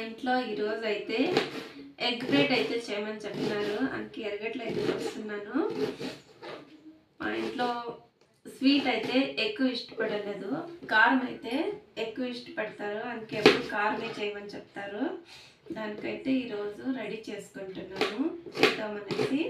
ఇంట్లో ఈరోజు అయితే ఎగ్ బ్రెడ్ అయితే చేయమని చెప్తున్నారు. అందుకే ఎరగట్లు అయితే వస్తున్నాను. మా ఇంట్లో స్వీట్ అయితే ఎక్కువ ఇష్టపడలేదు, కారం అయితే ఎక్కువ ఇష్టపడతారు. అందుకే ఎప్పుడు కారమే చేయమని చెప్తారు. దానికైతే ఈరోజు రెడీ చేసుకుంటున్నాను చేద్దామనేసి.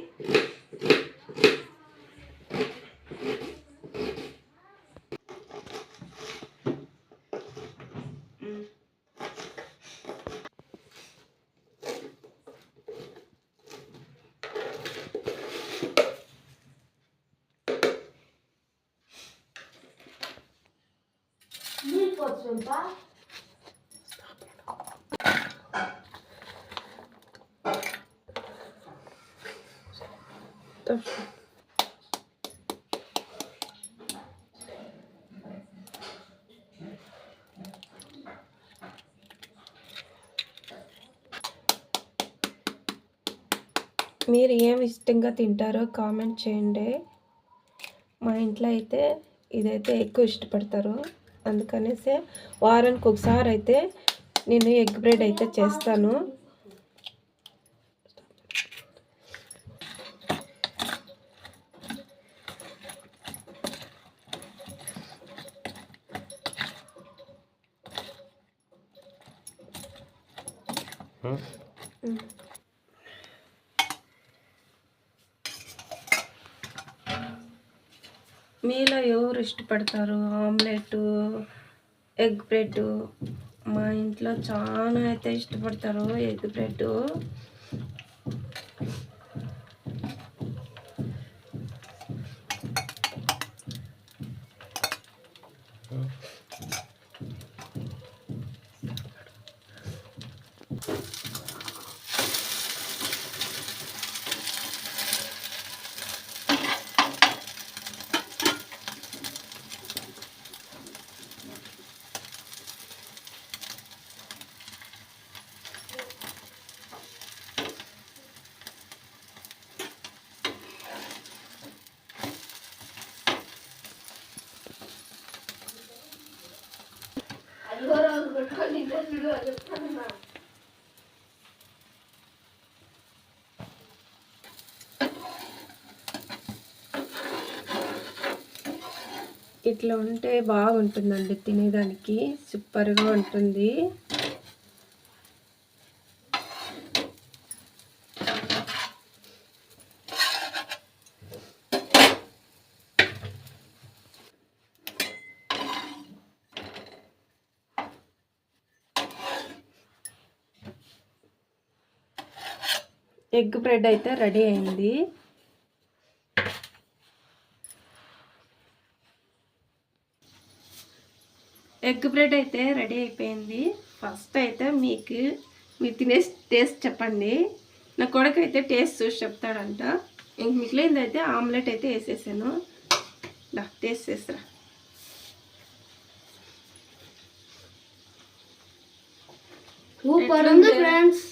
మీరు ఏమి ఇష్టంగా తింటారో కామెంట్ చేయండి. మా ఇంట్లో అయితే ఇదైతే ఎక్కువ ఇష్టపడతారు. అందుకనేసి వారానికి ఒకసారి అయితే నేను ఎగ్ బ్రెడ్ అయితే చేస్తాను. మీలో ఎవరు ఇష్టపడతారు ఆమ్లెట్, ఎగ్ బ్రెడ్? మా ఇంట్లో చాలా అయితే ఇష్టపడతారు ఎగ్ బ్రెడ్. ఇట్లా ఉంటే బాగుంటుందండి, తినేదానికి సూపర్గా ఉంటుంది. ఎగ్ బ్రెడ్ అయితే రెడీ అయింది. ఎగ్ బ్రెడ్ అయితే రెడీ అయిపోయింది. ఫస్ట్ అయితే మీరు తినే టేస్ట్ చెప్పండి. నా కొడుకు అయితే టేస్ట్ చూసి చెప్తాడంట. ఇంక మిగిలింది అయితే ఆమ్లెట్ అయితే వేసేసాను. టేస్ట్ చేస్తా. సూపర్ ఉంది ఫ్రెండ్స్.